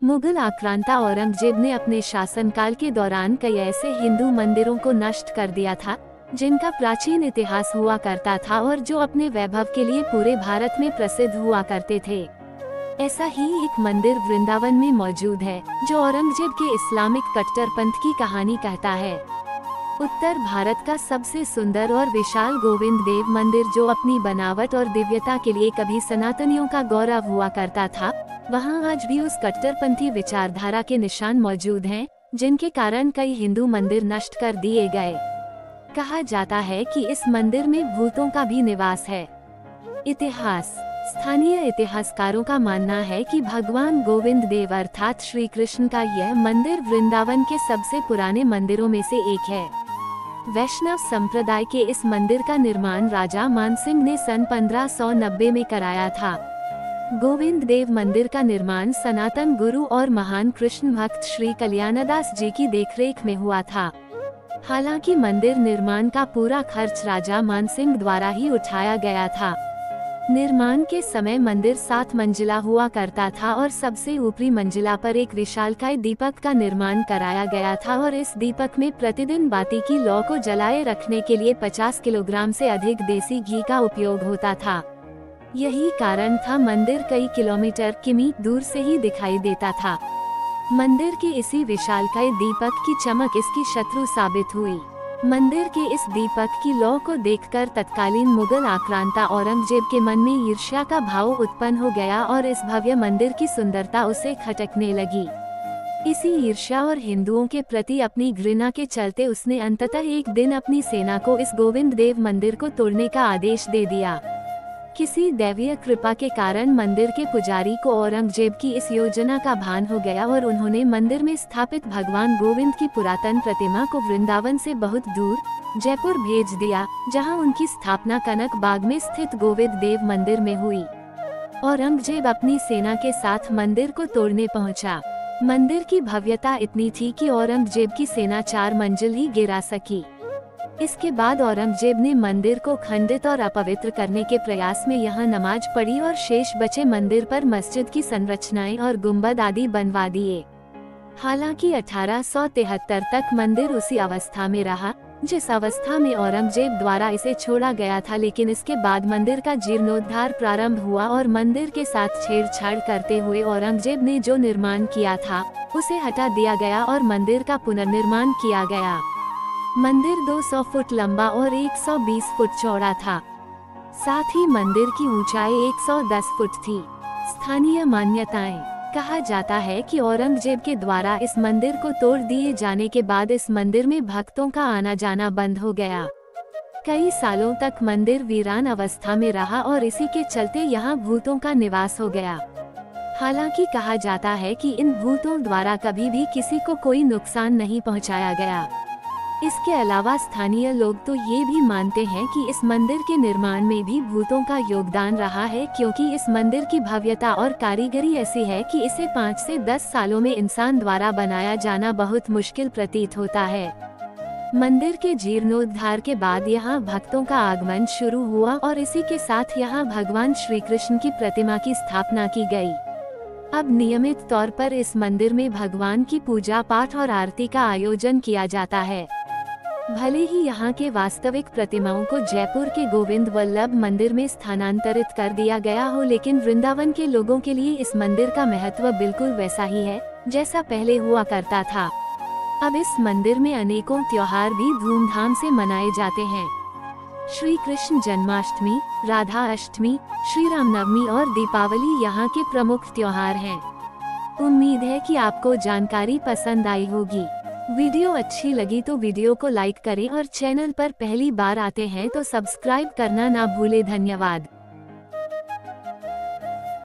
मुगल आक्रांता औरंगजेब ने अपने शासनकाल के दौरान कई ऐसे हिंदू मंदिरों को नष्ट कर दिया था जिनका प्राचीन इतिहास हुआ करता था और जो अपने वैभव के लिए पूरे भारत में प्रसिद्ध हुआ करते थे। ऐसा ही एक मंदिर वृंदावन में मौजूद है जो औरंगजेब के इस्लामिक कट्टरपंथ की कहानी कहता है। उत्तर भारत का सबसे सुंदर और विशाल गोविंद देव मंदिर, जो अपनी बनावट और दिव्यता के लिए कभी सनातनियों का गौरव हुआ करता था, वहां आज भी उस कट्टरपंथी विचारधारा के निशान मौजूद हैं, जिनके कारण कई हिंदू मंदिर नष्ट कर दिए गए। कहा जाता है कि इस मंदिर में भूतों का भी निवास है। इतिहास। स्थानीय इतिहासकारों का मानना है कि भगवान गोविंद देव अर्थात श्री कृष्ण का यह मंदिर वृंदावन के सबसे पुराने मंदिरों में से एक है। वैष्णव संप्रदाय के इस मंदिर का निर्माण राजा मानसिंह ने सन 1590 में कराया था। गोविंद देव मंदिर का निर्माण सनातन गुरु और महान कृष्ण भक्त श्री कल्याणदास जी की देखरेख में हुआ था। हालांकि मंदिर निर्माण का पूरा खर्च राजा मानसिंह द्वारा ही उठाया गया था। निर्माण के समय मंदिर 7 मंजिला हुआ करता था और सबसे ऊपरी मंजिला पर एक विशालकाय दीपक का निर्माण कराया गया था और इस दीपक में प्रतिदिन बाती की लौ को जलाए रखने के लिए 50 किलोग्राम से अधिक देसी घी का उपयोग होता था। यही कारण था मंदिर कई किलोमीटर किमी दूर से ही दिखाई देता था। मंदिर के इसी विशालकाय दीपक की चमक इसकी शत्रु साबित हुई। मंदिर के इस दीपक की लौ को देखकर तत्कालीन मुगल आक्रांता औरंगजेब के मन में ईर्ष्या का भाव उत्पन्न हो गया और इस भव्य मंदिर की सुंदरता उसे खटकने लगी। इसी ईर्ष्या और हिंदुओं के प्रति अपनी घृणा के चलते उसने अंततः एक दिन अपनी सेना को इस गोविंद देव मंदिर को तोड़ने का आदेश दे दिया। किसी दैवीय कृपा के कारण मंदिर के पुजारी को औरंगजेब की इस योजना का भान हो गया और उन्होंने मंदिर में स्थापित भगवान गोविंद की पुरातन प्रतिमा को वृंदावन से बहुत दूर जयपुर भेज दिया, जहां उनकी स्थापना कनक बाग में स्थित गोविंद देव मंदिर में हुई। औरंगजेब अपनी सेना के साथ मंदिर को तोड़ने पहुंचा। मंदिर की भव्यता इतनी थी कि औरंगजेब की सेना 4 मंजिल ही गिरा सकी। इसके बाद औरंगजेब ने मंदिर को खंडित और अपवित्र करने के प्रयास में यहाँ नमाज पढ़ी और शेष बचे मंदिर पर मस्जिद की संरचनाएं और गुंबद आदि बनवा दिए। हालांकि 1873 तक मंदिर उसी अवस्था में रहा जिस अवस्था में औरंगजेब द्वारा इसे छोड़ा गया था, लेकिन इसके बाद मंदिर का जीर्णोद्धार प्रारंभ हुआ और मंदिर के साथ छेड़छाड़ करते हुए औरंगजेब ने जो निर्माण किया था उसे हटा दिया गया और मंदिर का पुनर्निर्माण किया गया। मंदिर 200 फुट लंबा और 120 फुट चौड़ा था। साथ ही मंदिर की ऊंचाई 110 फुट थी। स्थानीय मान्यताएं। कहा जाता है कि औरंगजेब के द्वारा इस मंदिर को तोड़ दिए जाने के बाद इस मंदिर में भक्तों का आना जाना बंद हो गया। कई सालों तक मंदिर वीरान अवस्था में रहा और इसी के चलते यहाँ भूतों का निवास हो गया। हालांकि कहा जाता है कि इन भूतों द्वारा कभी भी किसी को कोई नुकसान नहीं पहुँचाया गया। इसके अलावा स्थानीय लोग तो ये भी मानते हैं कि इस मंदिर के निर्माण में भी भूतों का योगदान रहा है, क्योंकि इस मंदिर की भव्यता और कारीगरी ऐसी है कि इसे 5 से 10 सालों में इंसान द्वारा बनाया जाना बहुत मुश्किल प्रतीत होता है। मंदिर के जीर्णोद्धार के बाद यहाँ भक्तों का आगमन शुरू हुआ और इसी के साथ यहाँ भगवान श्री कृष्ण की प्रतिमा की स्थापना की गई। अब नियमित तौर पर इस मंदिर में भगवान की पूजा पाठ और आरती का आयोजन किया जाता है। भले ही यहाँ के वास्तविक प्रतिमाओं को जयपुर के गोविंद वल्लभ मंदिर में स्थानांतरित कर दिया गया हो, लेकिन वृंदावन के लोगों के लिए इस मंदिर का महत्व बिल्कुल वैसा ही है जैसा पहले हुआ करता था। अब इस मंदिर में अनेकों त्योहार भी धूमधाम से मनाए जाते हैं। श्री कृष्ण जन्माष्टमी, राधा अष्टमी, श्री रामनवमी और दीपावली यहाँ के प्रमुख त्योहार हैं। उम्मीद है कि आपको जानकारी पसंद आई होगी। वीडियो अच्छी लगी तो वीडियो को लाइक करें और चैनल पर पहली बार आते हैं तो सब्सक्राइब करना ना भूले। धन्यवाद।